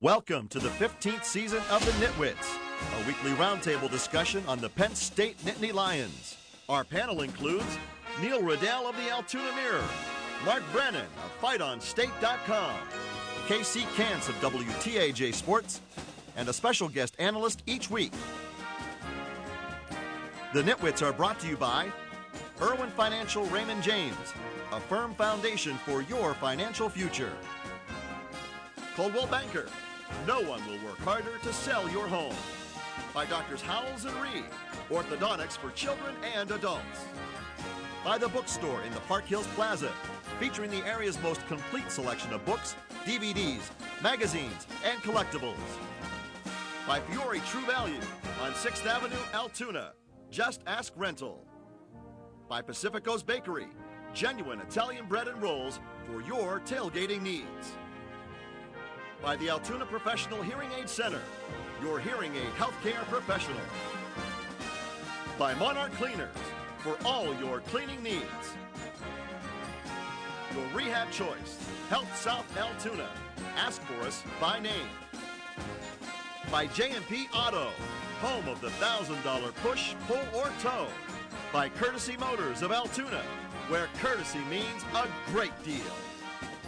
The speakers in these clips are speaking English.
Welcome to the 15th season of the NitWits, a weekly roundtable discussion on the Penn State Nittany Lions. Our panel includes Neil Riddell of the Altoona Mirror, Mark Brennan of FightOnState.com, Casey Kantz of WTAJ Sports, and a special guest analyst each week. The NitWits are brought to you by Irwin Financial Raymond James, a firm foundation for your financial future. Coldwell Banker, no one will work harder to sell your home. By Doctors Howells and Reed, orthodontics for children and adults. By the bookstore in the Park Hills Plaza, featuring the area's most complete selection of books, DVDs, magazines, and collectibles. By Fiore True Value on 6th Avenue, Altoona. Just ask rental. By Pacifico's Bakery, genuine Italian bread and rolls for your tailgating needs. By the Altoona Professional Hearing Aid Center, your hearing aid healthcare professional. By Monarch Cleaners, for all your cleaning needs. Your rehab choice, Health South Altoona. Ask for us by name. By J&P Auto, home of the $1,000 push, pull, or tow. By Courtesy Motors of Altoona, where courtesy means a great deal.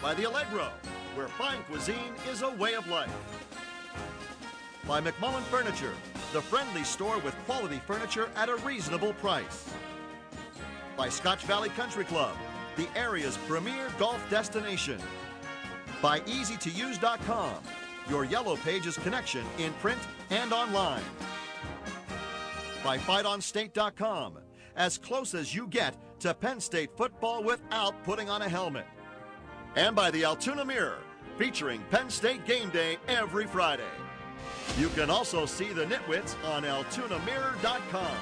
By the Allegro, where fine cuisine is a way of life. By McMullen Furniture, the friendly store with quality furniture at a reasonable price. By Scotch Valley Country Club, the area's premier golf destination. By EasyToUse.com, your Yellow Pages connection in print and online. By FightOnState.com, as close as you get to Penn State football without putting on a helmet. And by the Altoona Mirror, featuring Penn State game day every Friday. You can also see the NitWits on AltoonaMirror.com.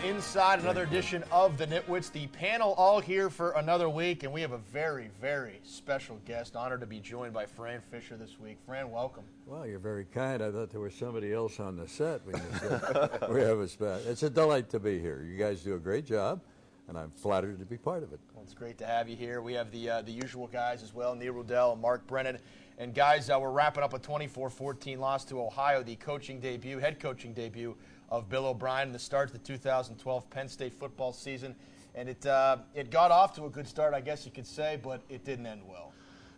Inside another edition of the NitWits, the panel all here for another week, and we have a very, very special guest. Honored to be joined by Fran Fisher this week. Fran, welcome. Well, you're very kind. I thought there was somebody else on the set. We have a It's a delight to be here. You guys do a great job, and I'm flattered to be part of it. Well, it's great to have you here. We have the usual guys as well, Neil Riddell and Mark Brennan. And guys, we're wrapping up a 24-14 loss to Ohio, the head coaching debut of Bill O'Brien, the start to the 2012 Penn State football season. And it got off to a good start, I guess you could say, but it didn't end well.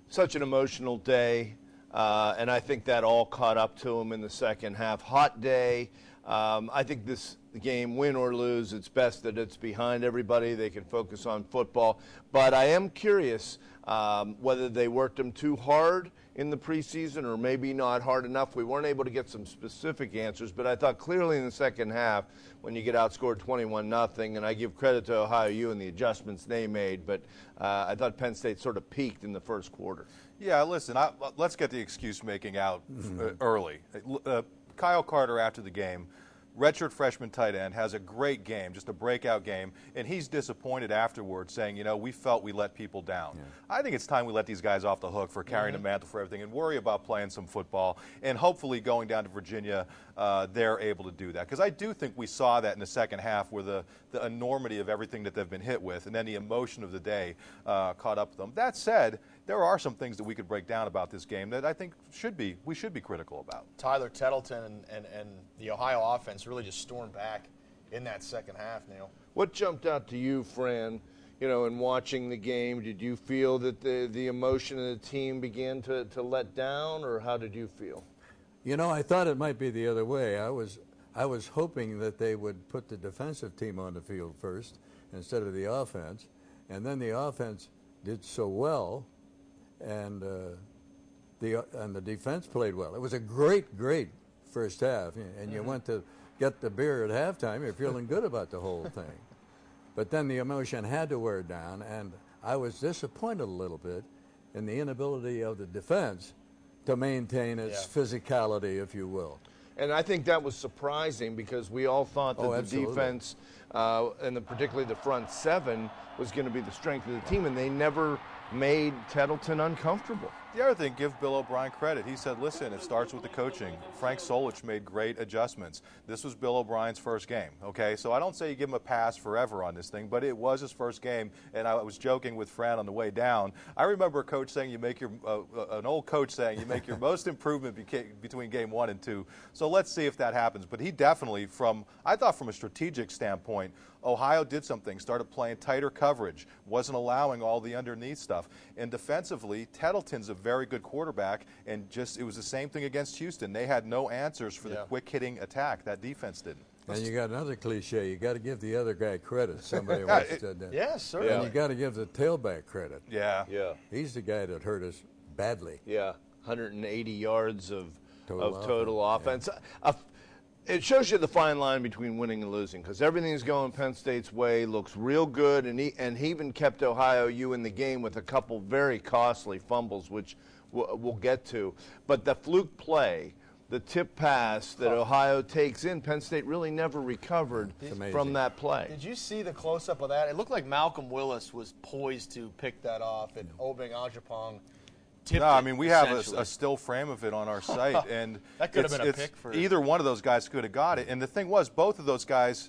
Such an emotional day, and I think that all caught up to him in the second half. Hot day. I think this game, win or lose, it's best that it's behind everybody. They can focus on football. But I am curious whether they worked him too hard in the preseason or maybe not hard enough. We weren't able to get some specific answers, but I thought clearly in the second half when you get outscored 21-0, and I give credit to Ohio U and the adjustments they made, but I thought Penn State sort of peaked in the first quarter. Yeah, listen, let's get the excuse-making out early. Kyle Carter, after the game, redshirt freshman tight end, has a great game, just a breakout game, and he's disappointed afterwards, saying, we felt we let people down. Yeah. I think it's time we let these guys off the hook for carrying the mantle for everything and worry about playing some football, and hopefully going down to Virginia, they're able to do that. Because I do think we saw that in the second half where the enormity of everything that they've been hit with and then the emotion of the day caught up with them. That said, there are some things that we could break down about this game that I think we should be critical about. Tyler Tettleton and the Ohio offense really just stormed back in that second half, Neil. What jumped out to you, Fran, in watching the game? Did you feel that the emotion of the team began to let down, or how did you feel? I thought it might be the other way. I was hoping that they would put the defensive team on the field first instead of the offense, and then the offense did so well, and the defense played well. It was a great first half, and you went to get the beer at halftime. You're feeling good about the whole thing. But then the emotion had to wear down, and I was disappointed a little bit in the inability of the defense to maintain its physicality, if you will. And I think that was surprising because we all thought that the defense and particularly the front seven was going to be the strength of the team, and they never made Tettleton uncomfortable. The other thing, give Bill O'Brien credit. He said, listen, it starts with the coaching. Frank Solich made great adjustments. This was Bill O'Brien's first game, okay? So I don't say you give him a pass forever on this thing, but it was his first game, and I was joking with Fran on the way down. I remember a coach saying an old coach saying you make your most improvement between game 1 and 2. So let's see if that happens. But he definitely, I thought from a strategic standpoint, Ohio did something, started playing tighter coverage, wasn't allowing all the underneath stuff. And defensively, Tettleton's a very good quarterback, and it was the same thing against Houston. They had no answers for the quick-hitting attack. That defense didn't. And you got another cliche. You got to give the other guy credit. Somebody once said that. Yes, certainly. And you got to give the tailback credit. Yeah. He's the guy that hurt us badly. Yeah, 180 yards of Total offense. It shows you the fine line between winning and losing, because everything's going Penn State's way, looks real good, and he even kept Ohio U in the game with a couple very costly fumbles, which we'll get to. But the fluke play, the tip pass that Ohio takes in, Penn State really never recovered from that play. Did you see the close-up of that? It looked like Malcolm Willis was poised to pick that off, and Obeng Ajapong tipped No, I mean, we have essentially. a still frame of it on our site, and that could have been a pick for either one of those guys could have got it. And the thing was, both of those guys,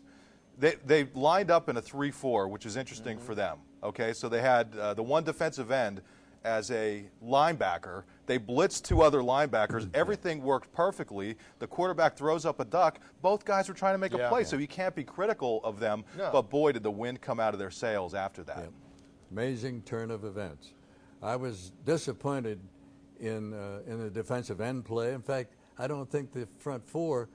they lined up in a 3-4, which is interesting for them. Okay, so they had the one defensive end as a linebacker. They blitzed 2 other linebackers. Everything worked perfectly. The quarterback throws up a duck. Both guys were trying to make a play, so you can't be critical of them. No. But boy, did the wind come out of their sails after that. Yep. Amazing turn of events. I was disappointed in the defensive end play. In fact, I don't think the front 4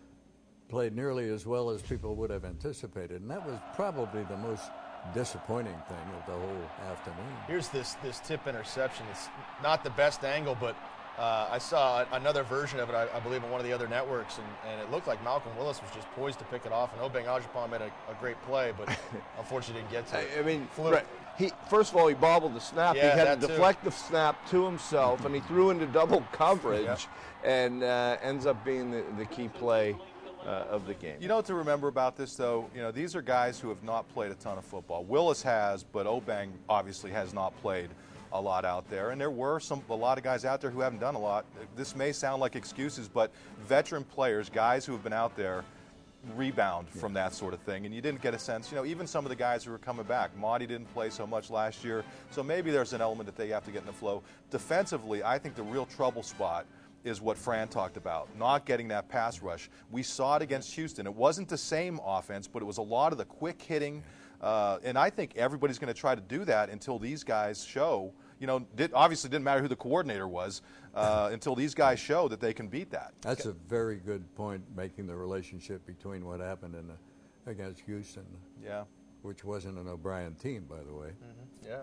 played nearly as well as people would have anticipated, and that was probably the most disappointing thing of the whole afternoon. Here's this tip interception. It's not the best angle, but I saw another version of it, I believe, on one of the other networks, and it looked like Malcolm Willis was just poised to pick it off, and Obeng Ajapong made a great play, but unfortunately didn't get to it. I mean, first of all, he bobbled the snap. Yeah, he had to too. deflect the snap to himself, and he threw into double coverage, and ends up being the key play of the game. You know what to remember about this, though? You know, these are guys who have not played a ton of football. Willis has, but Obeng obviously has not played a lot out there. And there were a lot of guys out there who haven't done a lot. This may sound like excuses, but veteran players, guys who have been out there, rebound from that sort of thing. And you didn't get a sense, you know, even some of the guys who were coming back. Monty didn't play so much last year, so maybe there's an element that they have to get in the flow. Defensively, I think the real trouble spot is what Fran talked about, not getting that pass rush. We saw it against Houston. It wasn't the same offense, but it was a lot of the quick hitting, and I think everybody's going to try to do that until these guys show, you know, obviously didn't matter who the coordinator was, until these guys show that they can beat that. That's a very good point, making the relationship between what happened against Houston, which wasn't an O'Brien team, by the way. Yeah.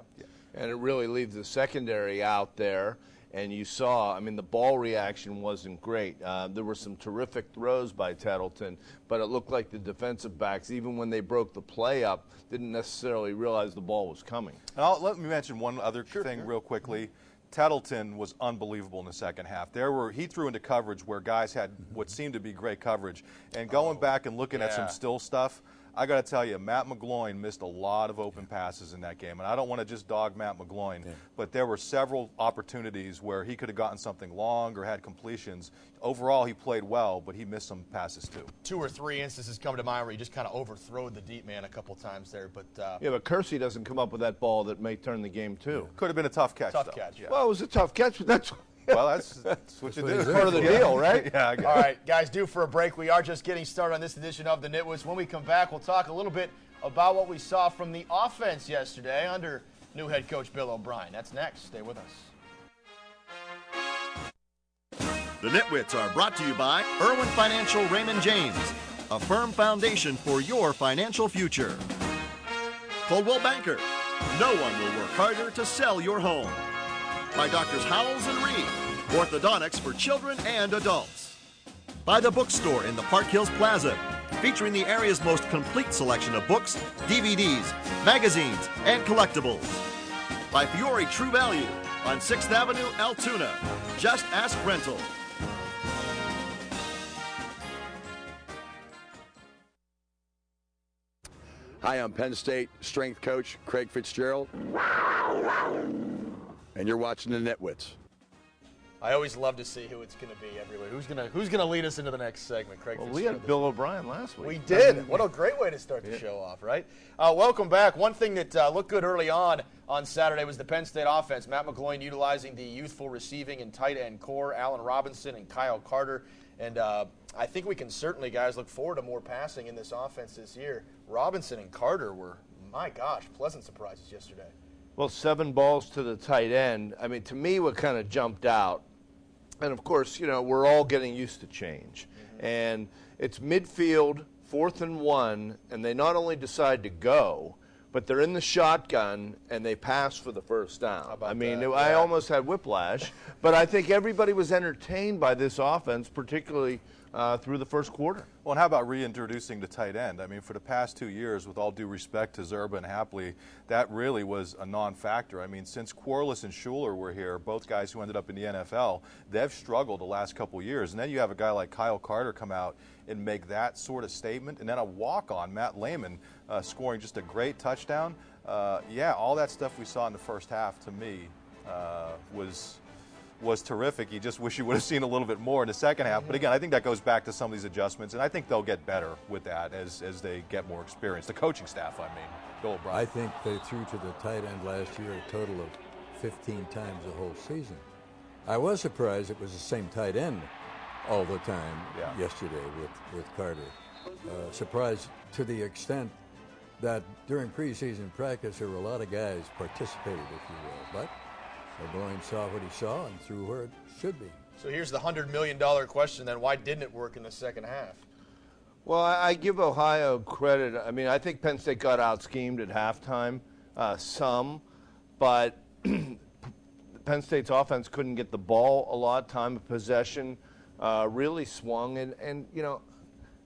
And it really leaves the secondary out there. And you saw, I mean, the ball reaction wasn't great. There were some terrific throws by Tettleton, but it looked like the defensive backs, even when they broke the play up, didn't necessarily realize the ball was coming. And let me mention one other thing real quickly. Tettleton was unbelievable in the second half. He threw into coverage where guys had what seemed to be great coverage. And going back and looking at some still stuff, I got to tell you, Matt McGloin missed a lot of open passes in that game. And I don't want to just dog Matt McGloin, but there were several opportunities where he could have gotten something long or had completions. Overall, he played well, but he missed some passes too. 2 or 3 instances come to mind where he just kind of overthrowed the deep man a couple times there. But but Kersey doesn't come up with that ball that may turn the game too. Could have been a tough catch. Tough catch. Well, it was a tough catch, but that's well, that's what you do. It's part of the deal, right? Yeah, I guess. All right, guys, due for a break. We are just getting started on this edition of the NitWits. When we come back, we'll talk a little bit about what we saw from the offense yesterday under new head coach Bill O'Brien. That's next. Stay with us. The NitWits are brought to you by Irwin Financial Raymond James, a firm foundation for your financial future. Coldwell Banker, no one will work harder to sell your home. By Doctors Howells and Reed, orthodontics for children and adults. By the bookstore in the Park Hills Plaza, featuring the area's most complete selection of books, DVDs, magazines, and collectibles. By Fiore True Value on 6th Avenue, Altoona. Just ask rental. Hi, I'm Penn State strength coach Craig Fitzgerald, and you're watching the NitWits. I always love to see who it's going to be everywhere. Who's gonna lead us into the next segment, Craig? Well, we had Bill O'Brien last week. We did. What a great way to start the show off, right? Welcome back. One thing that looked good early on Saturday was the Penn State offense. Matt McGloin utilizing the youthful receiving and tight end core, Allen Robinson and Kyle Carter. And I think we can certainly, guys, look forward to more passing in this offense this year. Robinson and Carter were, my gosh, pleasant surprises yesterday. Well, 7 balls to the tight end. I mean, to me, what kind of jumped out, and of course, we're all getting used to change. Mm-hmm. And it's midfield, 4th and 1, and they not only decide to go, but they're in the shotgun and they pass for the first down. I mean, I almost had whiplash, but I think everybody was entertained by this offense, particularly through the first quarter. Well, and how about reintroducing the tight end? I mean, for the past 2 years, with all due respect to Zerba and Hapley, that really was a non-factor. I mean, since Quarles and Schuler were here, both guys who ended up in the NFL, they've struggled the last couple years. And then you have a guy like Kyle Carter come out and make that sort of statement, and then a walk-on, Matt Lehman, scoring just a great touchdown. All that stuff we saw in the first half, to me, was terrific. You just wish you would have seen a little bit more in the second half. But again, I think that goes back to some of these adjustments, and I think they'll get better with that as they get more experience. The coaching staff, I mean, Bill O'Brien. I think they threw to the tight end last year a total of 15 times the whole season. I was surprised it was the same tight end all the time yesterday with Carter. Surprised to the extent that during preseason practice there were a lot of guys participated, if you will. But O'Brien saw what he saw and threw where it should be. So here's the $100 million question then. Why didn't it work in the second half? Well, I give Ohio credit. I mean, I think Penn State got out-schemed at halftime, but Penn State's offense couldn't get the ball a lot. Time of possession really swung. And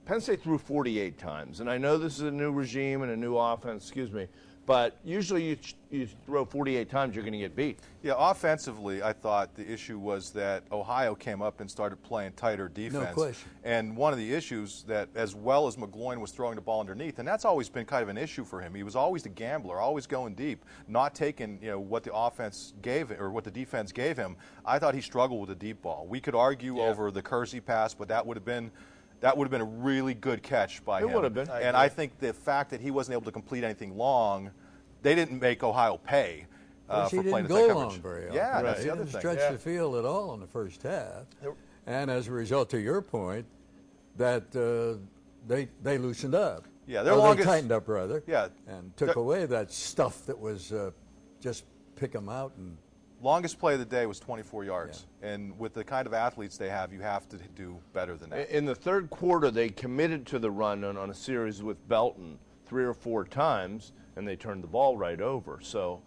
Penn State threw 48 times. And I know this is a new regime and a new offense, but usually you throw 48 times, you're going to get beat. Yeah, offensively, I thought the issue was that Ohio came up and started playing tighter defense. No question. And one of the issues that, as well as McGloin was throwing the ball underneath, and that's always been kind of an issue for him. He was always the gambler, always going deep, not taking what the offense gave or what the defense gave him. I thought he struggled with the deep ball. We could argue over the Kersey pass, but that would have been a really good catch by him. It would have been. And I think the fact that he wasn't able to complete anything long, they didn't make Ohio pay for playing the tight coverage. He didn't go long very often. Yeah, that's the other thing. He didn't stretch the field at all in the first half. And as a result, to your point, that they loosened up. Yeah, they tightened up, rather. Yeah. And took away that stuff that was just pick them out. And longest play of the day was 24 yards. Yeah. And with the kind of athletes they have, you have to do better than that. In the third quarter, they committed to the run on a series with Belton 3 or 4 times, and they turned the ball right over. So,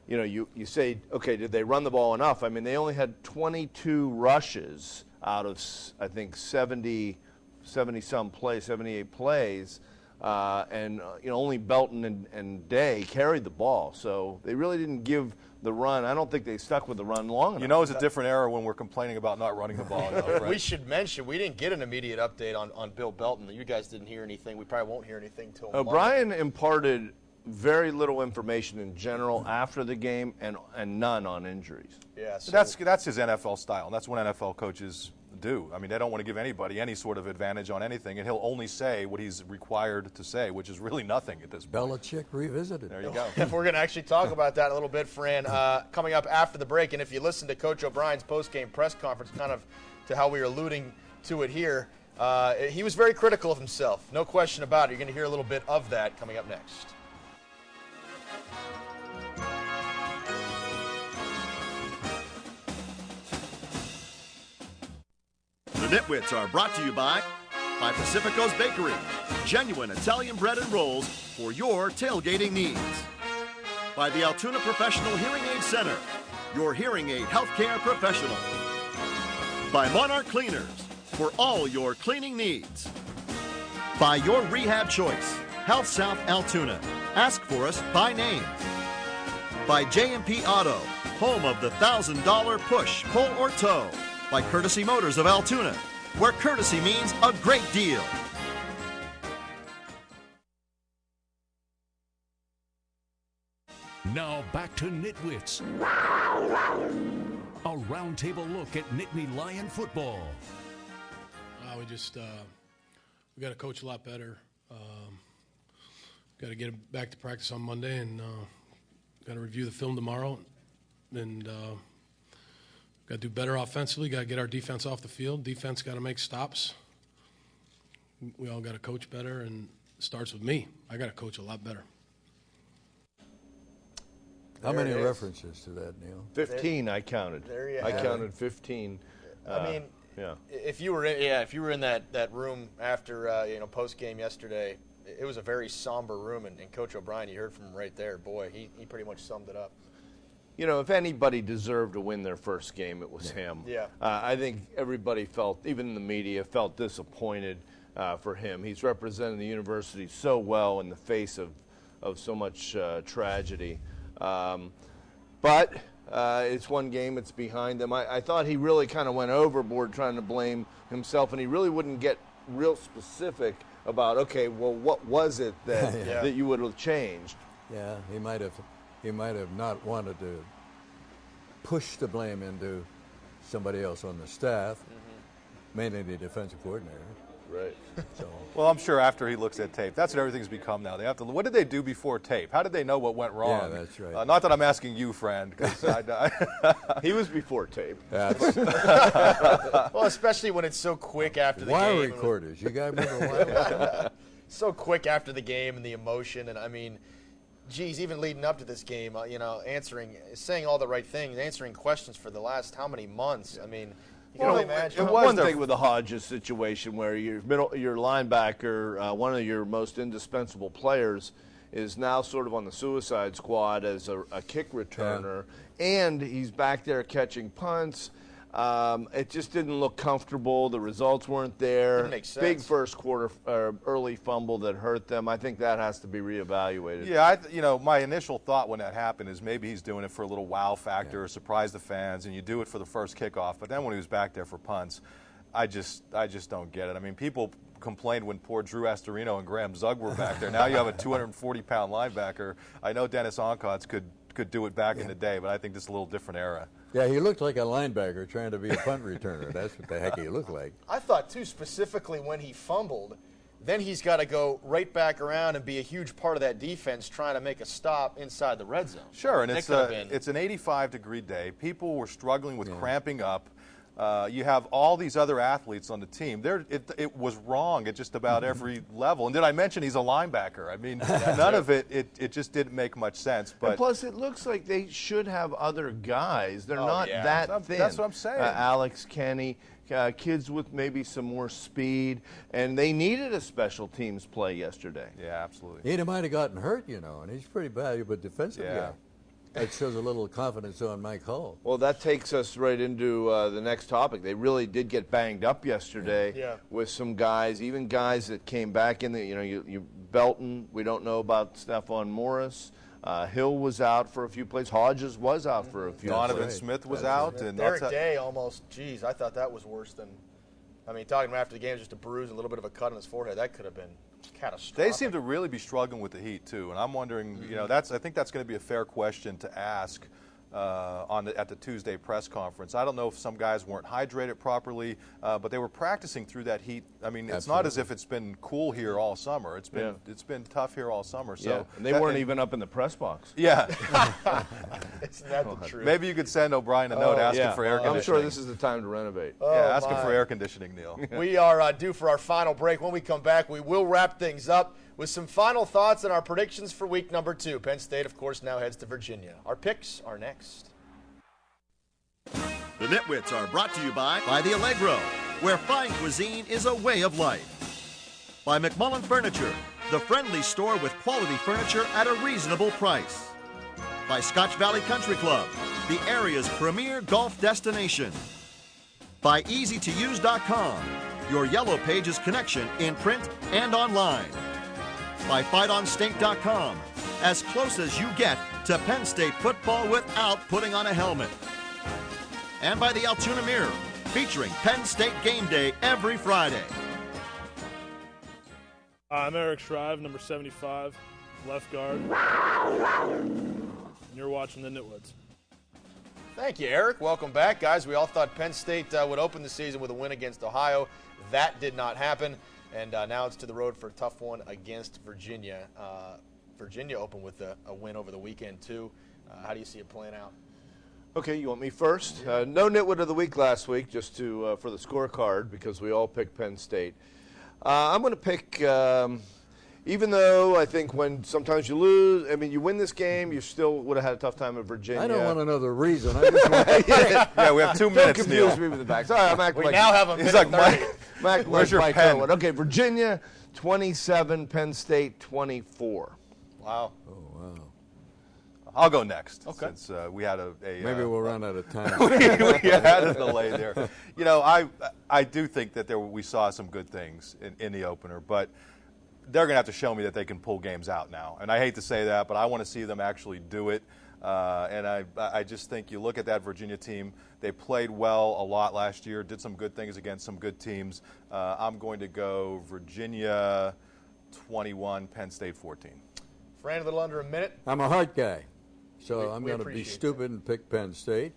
you say, okay, did they run the ball enough? I mean, they only had 22 rushes out of, I think, 70-some plays, 78 plays. And only Belton and Day carried the ball. So they really didn't give the run. I don't think they stuck with the run long enough. It's a different era when we're complaining about not running the ball enough, right? We should mention, we didn't get an immediate update on Bill Belton. You guys didn't hear anything. We probably won't hear anything till Monday. O'Brien imparted very little information in general after the game and none on injuries. Yeah, so that's his NFL style. That's what NFL coaches do. I mean, they don't want to give anybody any sort of advantage on anything, and he'll only say what he's required to say, which is really nothing at this point. Belichick revisited. There you go. We're going to actually talk about that a little bit, Fran, coming up after the break. And if you listen to Coach O'Brien's post-game press conference, kind of to how we are alluding to it here, he was very critical of himself. No question about it. You're going to hear a little bit of that coming up next. The NitWits are brought to you by Pacifico's Bakery, genuine Italian bread and rolls for your tailgating needs. By the Altoona Professional Hearing Aid Center, your hearing aid healthcare professional. By Monarch Cleaners, for all your cleaning needs. By your rehab choice, Health South Altoona. Ask for us by name. By J&P Auto, home of the $1,000 push, pull, or tow. By Courtesy Motors of Altoona, where courtesy means a great deal. Now back to NitWits. A roundtable look at Nittany Lion football. We got to coach a lot better. Got to get back to practice on Monday, and got to review the film tomorrow. And got to do better offensively. Got to get our defense off the field. Defense got to make stops. We all got to coach better, and it starts with me. I got to coach a lot better. How many references to that, Neil? 15 I counted. I counted 15. I mean, yeah. If you were in that room after post game yesterday, it was a very somber room, and Coach O'Brien, you heard from him right there. Boy, he pretty much summed it up. You know, if anybody deserved to win their first game, it was him. Yeah. I think everybody felt, even the media, felt disappointed for him. He's represented the university so well in the face of so much tragedy. But it's one game, it's behind them. I thought he really kind of went overboard trying to blame himself, and he really wouldn't get real specific about, okay, well, what was it that that you would have changed? Yeah, he might have not wanted to push the blame into somebody else on the staff, mainly the defensive coordinator. Right. So. Well, I'm sure after he looks at tape, that's what everything's become now. They have to. What did they do before tape? How did they know what went wrong? Yeah, that's right. Not that I'm asking you, friend, because he was before tape. Well, especially when it's so quick after the wire game. Recorders. You guys remember wire? So quick after the game and the emotion, and I mean, geez, even leading up to this game, saying all the right things, answering questions for the last how many months? I mean. You can only imagine. It was one thing with the Hodges situation where your linebacker, one of your most indispensable players, is now sort of on the suicide squad as a kick returner, and he's back there catching punts. It just didn't look comfortable. The results weren't there. Didn't make sense. Big first quarter early fumble that hurt them. I think that has to be reevaluated. Yeah, my initial thought when that happened is maybe he's doing it for a little wow factor, surprise the fans, and you do it for the first kickoff. But then when he was back there for punts, I just don't get it. I mean, people complained when poor Drew Astorino and Graham Zug were back there. Now you have a 240-pound linebacker. I know Dennis Onkotz could do it back in the day, but I think this is a little different era. Yeah, he looked like a linebacker trying to be a punt returner. That's what the heck he looked like. I thought, too, specifically when he fumbled, then he's got to go right back around and be a huge part of that defense trying to make a stop inside the red zone. Sure, and it's an 85-degree day. People were struggling with cramping up. You have all these other athletes on the team. It was wrong at just about every level. And did I mention he's a linebacker? I mean, none of it just didn't make much sense. But and plus, it looks like they should have other guys. They're not that thin. That's what I'm saying. Alex, Kenny, kids with maybe some more speed, and they needed a special teams play yesterday. Yeah, absolutely. He might have gotten hurt, and he's pretty valuable defensive guy. That shows a little confidence on Mike Hull. Well, that takes us right into the next topic. They really did get banged up yesterday with some guys, even guys that came back in. You Belton, we don't know about Stephon Morris. Hill was out for a few plays. Hodges was out for a few plays. Donovan Smith was out. And Derek Day almost, I thought that was worse than, talking about after the game, just a bruise, a little bit of a cut on his forehead. That could have been catastrophic. They seem to really be struggling with the heat too, and I'm wondering, I think that's going to be a fair question to ask at the Tuesday press conference. I don't know if some guys weren't hydrated properly, but they were practicing through that heat. I mean, it's not as if it's been cool here all summer. It's been tough here all summer. So and they weren't even up in the press box. Yeah. Isn't that the truth? Maybe you could send O'Brien a note asking for air conditioning. I'm sure this is the time to renovate. Asking for air conditioning, Neil. We are due for our final break. When we come back, we will wrap things up with some final thoughts and our predictions for week number 2. Penn State, of course, now heads to Virginia. Our picks are next. The NitWits are brought to you by The Allegro, where fine cuisine is a way of life. By McMullen Furniture, the friendly store with quality furniture at a reasonable price. By Scotch Valley Country Club, the area's premier golf destination. By EasyToUse.com, your Yellow Pages connection in print and online. By FightOnState.com, as close as you get to Penn State football without putting on a helmet. And by the Altoona Mirror, featuring Penn State game day every Friday. I'm Eric Shrive, number 75, left guard. and you're watching the NitWits. Thank you, Eric. Welcome back, guys. We all thought Penn State would open the season with a win against Ohio. That did not happen, and now it's to the road for a tough one against Virginia. Virginia opened with a win over the weekend, too. How do you see it playing out? Okay, you want me first? No Nitwit of the Week last week, just to for the scorecard, because we all picked Penn State. I'm going to pick, even though I think when sometimes you lose, I mean, you win this game, you still would have had a tough time at Virginia. I don't want to know the reason. I just want Yeah, we have 2 minutes. Don't confuse me with the back. Sorry, I'm acting We like now have a He's minute like, 30. Mike, where's your pen? Okay, Virginia 27, Penn State 24. Wow. Oh, wow. I'll go next. Okay. Since we had a Maybe we'll run out of time. we had a delay there. You know, I do think that we saw some good things in the opener, but they're going to have to show me that they can pull games out now. And I hate to say that, but I want to see them actually do it. And I just think you look at that Virginia team, they played well a lot last year, did some good things against some good teams. I'm going to go Virginia 21, Penn State 14. Fran, a little under a minute. I'm a heart guy, so I'm we going to be appreciate stupid and pick Penn State,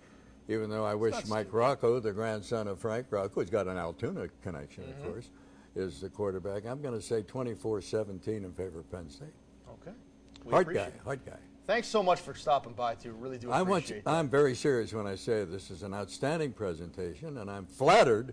even though I wish Mike Rocco, the grandson of Frank Rocco, who's got an Altoona connection, of course, is the quarterback. I'm going to say 24-17 in favor of Penn State. Okay. Heart guy. Thanks so much for stopping by, too. Really do appreciate that. I'm very serious when I say this is an outstanding presentation, and I'm flattered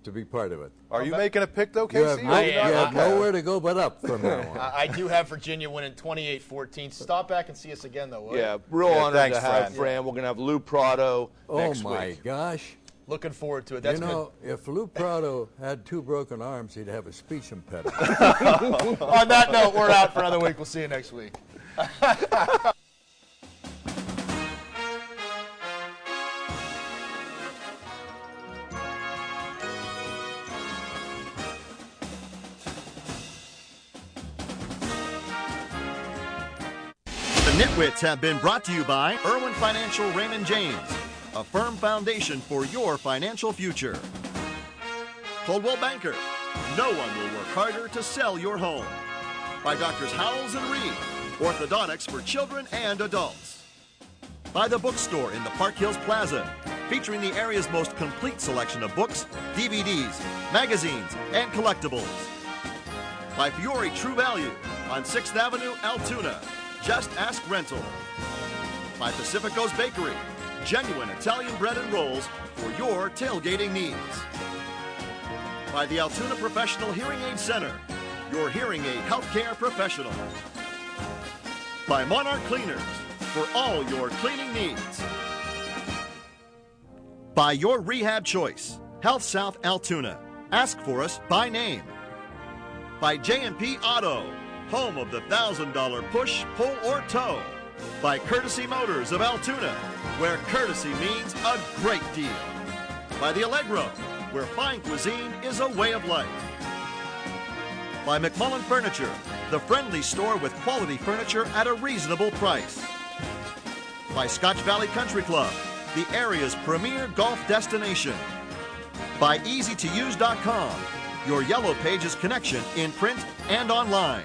to be part of it. Are you making a pick, though, You have, Casey? you have nowhere to go but up from now on. I do have Virginia winning 28-14. Stop back and see us again, though, will you? Yeah, real honor thanks, to have Fran. Fran. We're going to have Lou Prado Oh, next my week. gosh. Looking forward to it. That's You know, if Lou Prado had 2 broken arms, he'd have a speech impediment. good. On that note, we're out for another week. We'll see you next week. The NitWits have been brought to you by Irwin Financial Raymond James, a firm foundation for your financial future. Coldwell Banker, no one will work harder to sell your home. By Doctors Howells and Reed, orthodontics for children and adults. By The Bookstore in the Park Hills Plaza, featuring the area's most complete selection of books, DVDs, magazines, and collectibles. By Fiore True Value on 6th Avenue, Altoona. Just Ask Rental. By Pacifico's Bakery, genuine Italian bread and rolls for your tailgating needs. By the Altoona Professional Hearing Aid Center, your hearing aid healthcare professional. By Monarch Cleaners, for all your cleaning needs. By your rehab choice, Health South Altoona. Ask for us by name. By J&P Auto, home of the $1,000 push, pull, or tow. By Courtesy Motors of Altoona, where courtesy means a great deal. By the Allegro, where fine cuisine is a way of life. By McMullen Furniture, the friendly store with quality furniture at a reasonable price. By Scotch Valley Country Club, the area's premier golf destination. By EasyToUse.com, your Yellow Pages connection in print and online.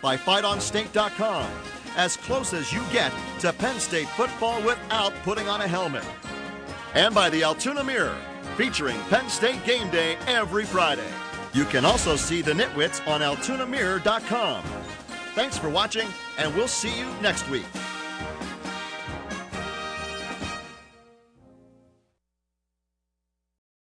By FightOnState.com, as close as you get to Penn State football without putting on a helmet. And by the Altoona Mirror, featuring Penn State game day every Friday. You can also see the NitWits on AltoonaMirror.com. Thanks for watching, and we'll see you next week.